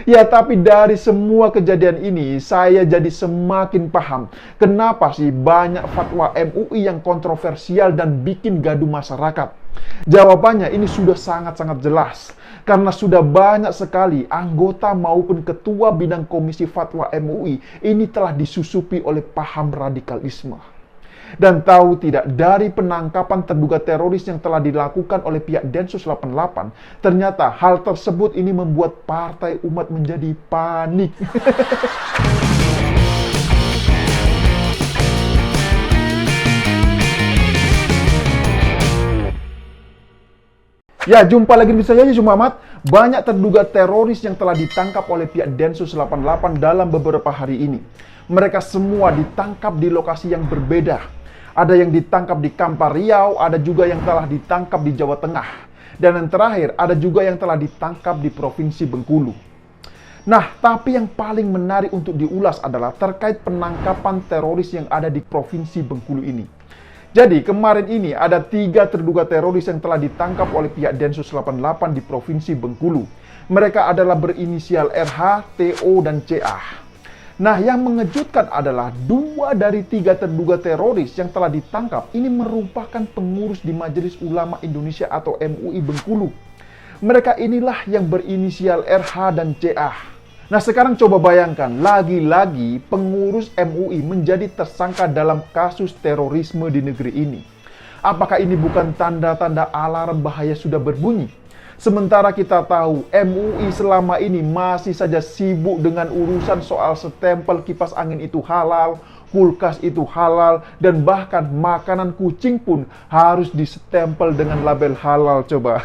Ya, tapi dari semua kejadian ini, saya jadi semakin paham kenapa sih banyak fatwa MUI yang kontroversial dan bikin gaduh masyarakat. Jawabannya ini sudah sangat-sangat jelas. Karena sudah banyak sekali anggota maupun ketua bidang komisi fatwa MUI ini telah disusupi oleh paham radikalisme. Dan tahu tidak, dari penangkapan terduga teroris yang telah dilakukan oleh pihak Densus 88, ternyata hal tersebut ini membuat Partai Umat menjadi panik. Ya, jumpa lagi di saya, Muhammad. Banyak terduga teroris yang telah ditangkap oleh pihak Densus 88 dalam beberapa hari ini. Mereka semua ditangkap di lokasi yang berbeda. Ada yang ditangkap di Kampar Riau, ada juga yang telah ditangkap di Jawa Tengah. Dan yang terakhir, ada juga yang telah ditangkap di Provinsi Bengkulu. Nah, tapi yang paling menarik untuk diulas adalah terkait penangkapan teroris yang ada di Provinsi Bengkulu ini. Jadi, kemarin ini ada 3 terduga teroris yang telah ditangkap oleh pihak Densus 88 di Provinsi Bengkulu. Mereka adalah berinisial RH, TO, dan CA. Nah, yang mengejutkan adalah 2 dari 3 terduga teroris yang telah ditangkap ini merupakan pengurus di Majelis Ulama Indonesia atau MUI Bengkulu. Mereka inilah yang berinisial RH dan CA. Nah, sekarang coba bayangkan, lagi-lagi pengurus MUI menjadi tersangka dalam kasus terorisme di negeri ini. Apakah ini bukan tanda-tanda alarm bahaya sudah berbunyi? Sementara kita tahu MUI selama ini masih saja sibuk dengan urusan soal stempel kipas angin itu halal, kulkas itu halal, dan bahkan makanan kucing pun harus distempel dengan label halal, coba.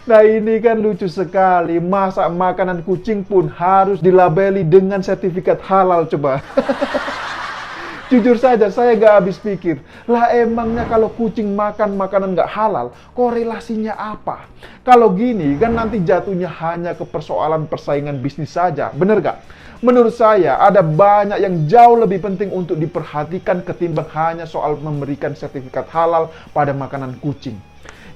Nah, ini kan lucu sekali. Masa makanan kucing pun harus dilabeli dengan sertifikat halal, coba. Jujur saja, saya gak habis pikir. Lah emangnya kalau kucing makan makanan gak halal, korelasinya apa? Kalau gini, kan nanti jatuhnya hanya ke persoalan persaingan bisnis saja. Bener gak? Menurut saya, ada banyak yang jauh lebih penting untuk diperhatikan ketimbang hanya soal memberikan sertifikat halal pada makanan kucing.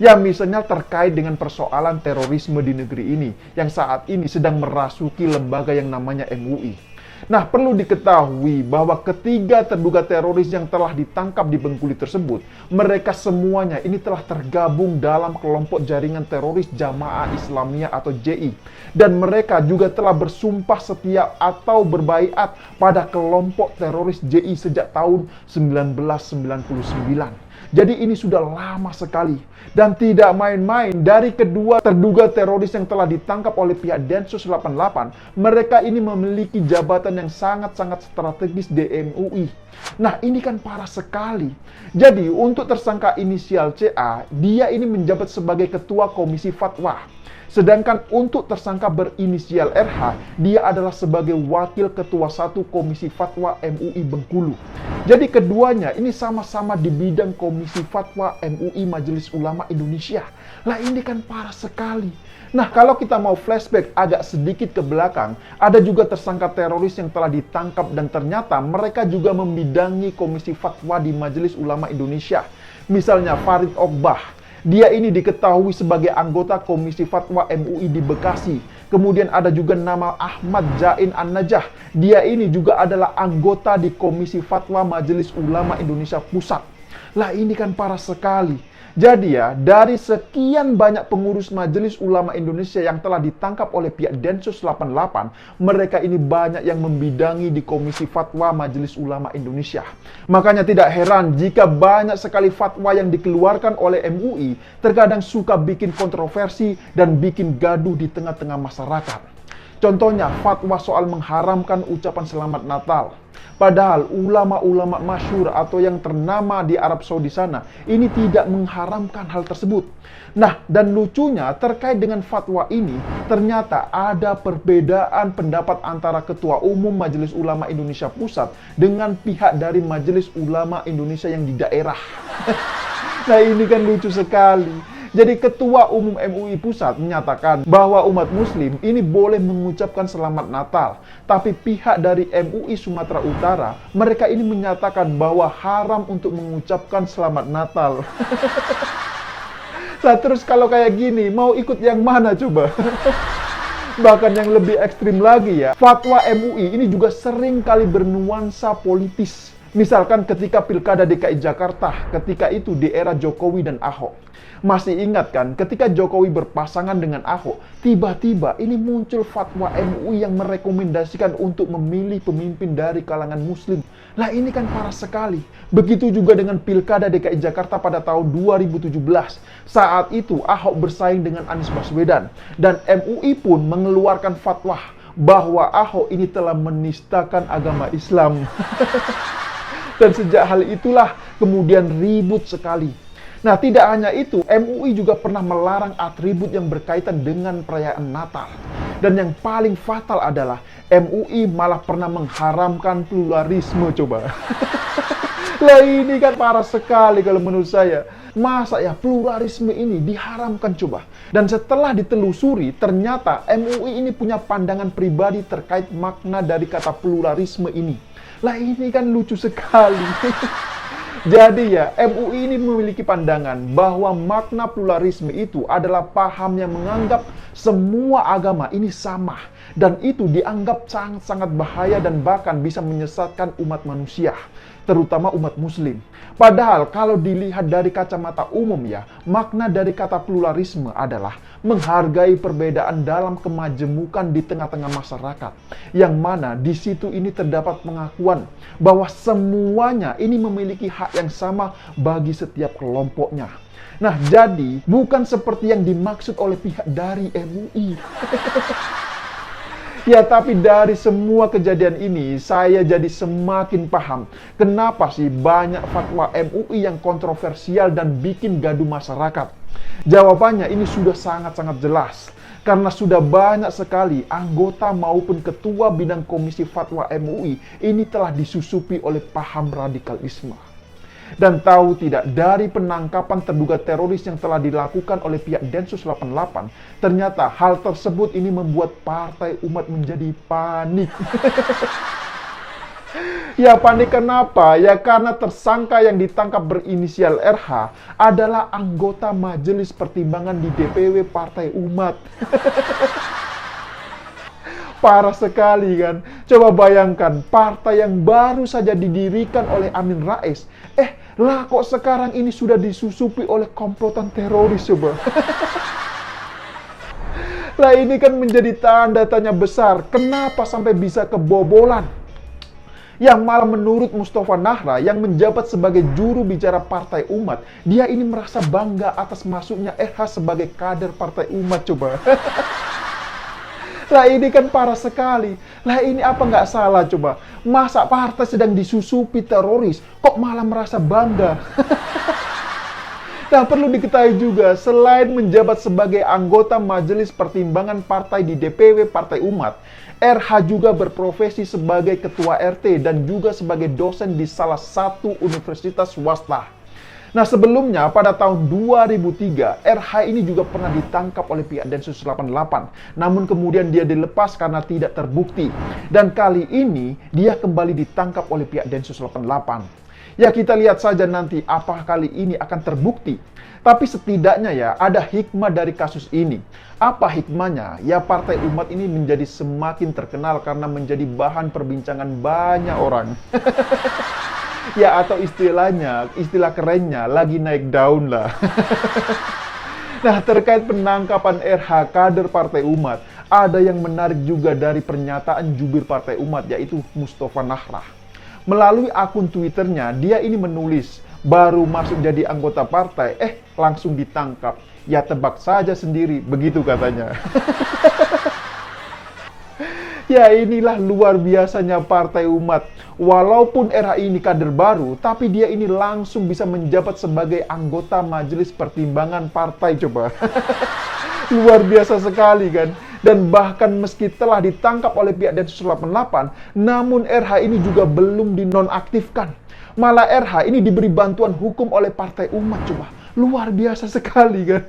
Ya, misalnya terkait dengan persoalan terorisme di negeri ini yang saat ini sedang merasuki lembaga yang namanya MUI. Nah, perlu diketahui bahwa ketiga terduga teroris yang telah ditangkap di Bengkulu tersebut, mereka semuanya ini telah tergabung dalam kelompok jaringan teroris Jamaah Islamiyah atau JI. Dan mereka juga telah bersumpah setia atau berbaiat pada kelompok teroris JI sejak tahun 1999. Jadi ini sudah lama sekali. Dan tidak main-main, dari kedua terduga teroris yang telah ditangkap oleh pihak Densus 88, mereka ini memiliki jabatan yang sangat-sangat strategis di MUI. Nah, ini kan parah sekali. Jadi, untuk tersangka inisial CA, dia ini menjabat sebagai ketua komisi fatwa. Sedangkan untuk tersangka berinisial RH, dia adalah sebagai wakil ketua 1 Komisi Fatwa MUI Bengkulu. Jadi keduanya ini sama-sama di bidang Komisi Fatwa MUI Majelis Ulama Indonesia. Lah ini kan parah sekali. Nah, kalau kita mau flashback agak sedikit ke belakang, ada juga tersangka teroris yang telah ditangkap dan ternyata mereka juga membidangi Komisi Fatwa di Majelis Ulama Indonesia. Misalnya Farid Ogbah. Dia ini diketahui sebagai anggota Komisi Fatwa MUI di Bekasi. Kemudian ada juga nama Ahmad Jain An-Najah. Dia ini juga adalah anggota di Komisi Fatwa Majelis Ulama Indonesia Pusat. Lah ini kan parah sekali. Jadi ya, dari sekian banyak pengurus Majelis Ulama Indonesia yang telah ditangkap oleh pihak Densus 88, mereka ini banyak yang membidangi di Komisi Fatwa Majelis Ulama Indonesia. Makanya tidak heran jika banyak sekali fatwa yang dikeluarkan oleh MUI terkadang suka bikin kontroversi dan bikin gaduh di tengah-tengah masyarakat. Contohnya, fatwa soal mengharamkan ucapan Selamat Natal. Padahal ulama-ulama masyhur atau yang ternama di Arab Saudi sana ini tidak mengharamkan hal tersebut. Nah, dan lucunya terkait dengan fatwa ini, ternyata ada perbedaan pendapat antara Ketua Umum Majelis Ulama Indonesia Pusat dengan pihak dari Majelis Ulama Indonesia yang di daerah. Nah, ini kan lucu sekali. Jadi Ketua Umum MUI Pusat menyatakan bahwa umat muslim ini boleh mengucapkan Selamat Natal. Tapi pihak dari MUI Sumatera Utara, mereka ini menyatakan bahwa haram untuk mengucapkan Selamat Natal. Lah terus kalau kayak gini, mau ikut yang mana coba? Bahkan yang lebih ekstrim lagi ya, fatwa MUI ini juga sering kali bernuansa politis. Misalkan ketika Pilkada DKI Jakarta, ketika itu di era Jokowi dan Ahok. Masih ingat kan, ketika Jokowi berpasangan dengan Ahok, tiba-tiba ini muncul fatwa MUI yang merekomendasikan untuk memilih pemimpin dari kalangan Muslim. Lah ini kan parah sekali. Begitu juga dengan Pilkada DKI Jakarta pada tahun 2017. Saat itu Ahok bersaing dengan Anies Baswedan. Dan MUI pun mengeluarkan fatwa bahwa Ahok ini telah menistakan agama Islam. Dan sejak hal itulah kemudian ribut sekali. Nah, tidak hanya itu, MUI juga pernah melarang atribut yang berkaitan dengan perayaan Natal. Dan yang paling fatal adalah MUI malah pernah mengharamkan pluralisme, coba. Lah ini kan parah sekali kalau menurut saya. Masa ya pluralisme ini diharamkan coba. Dan setelah ditelusuri, ternyata MUI ini punya pandangan pribadi terkait makna dari kata pluralisme ini. Lah ini kan lucu sekali. Jadi ya, MUI ini memiliki pandangan bahwa makna pluralisme itu adalah paham yang menganggap semua agama ini sama. Dan itu dianggap sangat-sangat bahaya dan bahkan bisa menyesatkan umat manusia, terutama umat muslim. Padahal kalau dilihat dari kacamata umum ya, makna dari kata pluralisme adalah menghargai perbedaan dalam kemajemukan di tengah-tengah masyarakat. Yang mana di situ ini terdapat pengakuan bahwa semuanya ini memiliki hak yang sama bagi setiap kelompoknya. Nah, jadi bukan seperti yang dimaksud oleh pihak dari MUI. Ya, tapi dari semua kejadian ini, saya jadi semakin paham kenapa sih banyak fatwa MUI yang kontroversial dan bikin gaduh masyarakat. Jawabannya ini sudah sangat-sangat jelas. Karena sudah banyak sekali anggota maupun ketua bidang komisi fatwa MUI ini telah disusupi oleh paham radikalisme. Dan tahu tidak, dari penangkapan terduga teroris yang telah dilakukan oleh pihak Densus 88, ternyata hal tersebut ini membuat Partai Umat menjadi panik. Ya panik kenapa? Ya karena tersangka yang ditangkap berinisial RH adalah anggota Majelis Pertimbangan di DPW Partai Umat. Parah sekali kan? Coba bayangkan, partai yang baru saja didirikan oleh Amin Rais, lah kok sekarang ini sudah disusupi oleh komplotan teroris coba. Lah ini kan menjadi tanda tanya besar, kenapa sampai bisa kebobolan? Yang malah menurut Mustafa Nahra yang menjabat sebagai juru bicara Partai Umat, dia ini merasa bangga atas masuknya RH sebagai kader Partai Umat coba. Lah ini kan parah sekali. Lah ini apa nggak salah coba? Masa partai sedang disusupi teroris, kok malah merasa bangga? Nah, perlu diketahui juga, selain menjabat sebagai anggota Majelis Pertimbangan Partai di DPW Partai Umat, RH juga berprofesi sebagai ketua RT dan juga sebagai dosen di salah satu universitas swasta. Nah, sebelumnya pada tahun 2003, RH ini juga pernah ditangkap oleh pihak Densus 88. Namun kemudian dia dilepas karena tidak terbukti. Dan kali ini dia kembali ditangkap oleh pihak Densus 88. Ya, kita lihat saja nanti apakah kali ini akan terbukti. Tapi setidaknya ya, ada hikmah dari kasus ini. Apa hikmahnya? Ya, Partai Umat ini menjadi semakin terkenal karena menjadi bahan perbincangan banyak orang. Ya, atau istilah kerennya, lagi naik daun lah. Nah, terkait penangkapan RH kader Partai Umat, ada yang menarik juga dari pernyataan jubir Partai Umat, yaitu Mustafa Nahra. Melalui akun Twitternya, dia ini menulis, baru masuk jadi anggota partai, langsung ditangkap. Ya tebak saja sendiri, begitu katanya. Ya inilah luar biasanya Partai Umat. Walaupun era ini kader baru, tapi dia ini langsung bisa menjabat sebagai anggota Majelis Pertimbangan Partai coba. Luar biasa sekali kan. Dan bahkan meski telah ditangkap oleh pihak Densus 88, namun RH ini juga belum dinonaktifkan. Malah RH ini diberi bantuan hukum oleh Partai Umat coba. Luar biasa sekali kan.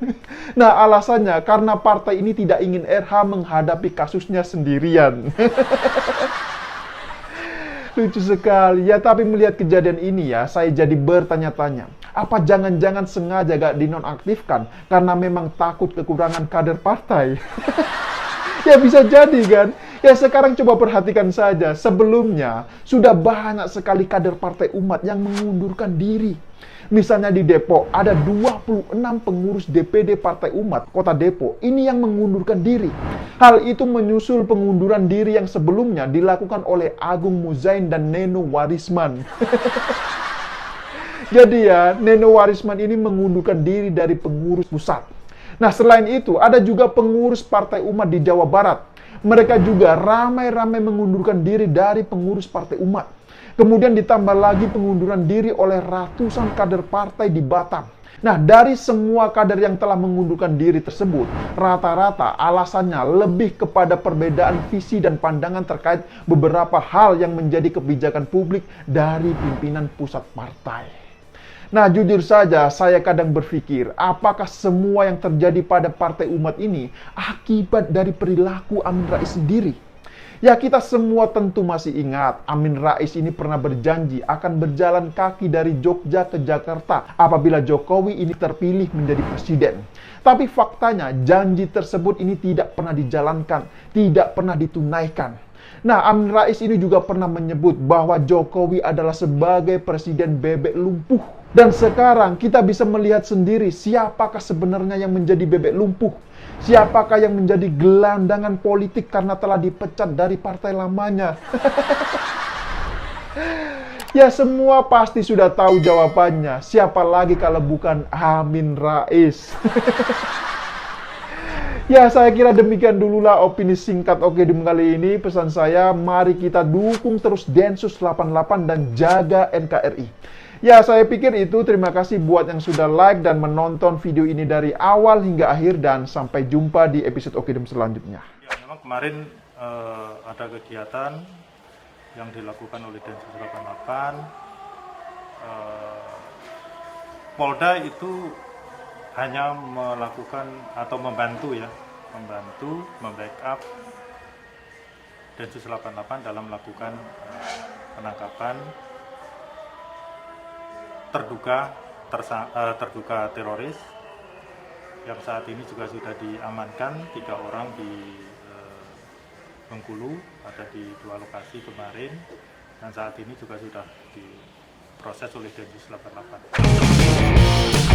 Nah, alasannya karena partai ini tidak ingin RH menghadapi kasusnya sendirian. Lucu sekali. Ya, tapi melihat kejadian ini ya, saya jadi bertanya-tanya. Apa jangan-jangan sengaja gak dinonaktifkan karena memang takut kekurangan kader partai? Ya bisa jadi kan? Ya sekarang coba perhatikan saja, sebelumnya sudah banyak sekali kader Partai Umat yang mengundurkan diri. Misalnya di Depok, ada 26 pengurus DPD Partai Umat Kota Depok ini yang mengundurkan diri. Hal itu menyusul pengunduran diri yang sebelumnya dilakukan oleh Agung Muzain dan Neno Warisman. Jadi ya, Neno Warisman ini mengundurkan diri dari pengurus pusat. Nah, selain itu, ada juga pengurus Partai Umat di Jawa Barat. Mereka juga ramai-ramai mengundurkan diri dari pengurus Partai Umat. Kemudian ditambah lagi pengunduran diri oleh ratusan kader partai di Batam. Nah, dari semua kader yang telah mengundurkan diri tersebut, rata-rata alasannya lebih kepada perbedaan visi dan pandangan terkait beberapa hal yang menjadi kebijakan publik dari pimpinan pusat partai. Nah, jujur saja, saya kadang berpikir, apakah semua yang terjadi pada Partai Umat ini akibat dari perilaku Amin Rais sendiri? Ya, kita semua tentu masih ingat, Amin Rais ini pernah berjanji akan berjalan kaki dari Jogja ke Jakarta apabila Jokowi ini terpilih menjadi presiden. Tapi faktanya, janji tersebut ini tidak pernah dijalankan, tidak pernah ditunaikan. Nah, Amin Rais ini juga pernah menyebut bahwa Jokowi adalah sebagai presiden bebek lumpuh. Dan sekarang kita bisa melihat sendiri siapakah sebenarnya yang menjadi bebek lumpuh. Siapakah yang menjadi gelandangan politik karena telah dipecat dari partai lamanya. Ya, semua pasti sudah tahu jawabannya. Siapa lagi kalau bukan Amin Rais. Ya, saya kira demikian dululah opini singkat Okedum kali ini. Pesan saya, mari kita dukung terus Densus 88 dan jaga NKRI. Ya, saya pikir itu. Terima kasih buat yang sudah like dan menonton video ini dari awal hingga akhir. Dan sampai jumpa di episode Okedum selanjutnya. Ya, memang kemarin ada kegiatan yang dilakukan oleh Densus 88. Polda itu hanya melakukan atau membantu membackup Densus 88 dalam melakukan penangkapan terduga teroris yang saat ini juga sudah diamankan 3 orang di Bengkulu, ada di 2 lokasi kemarin, dan saat ini juga sudah diproses oleh Densus 88.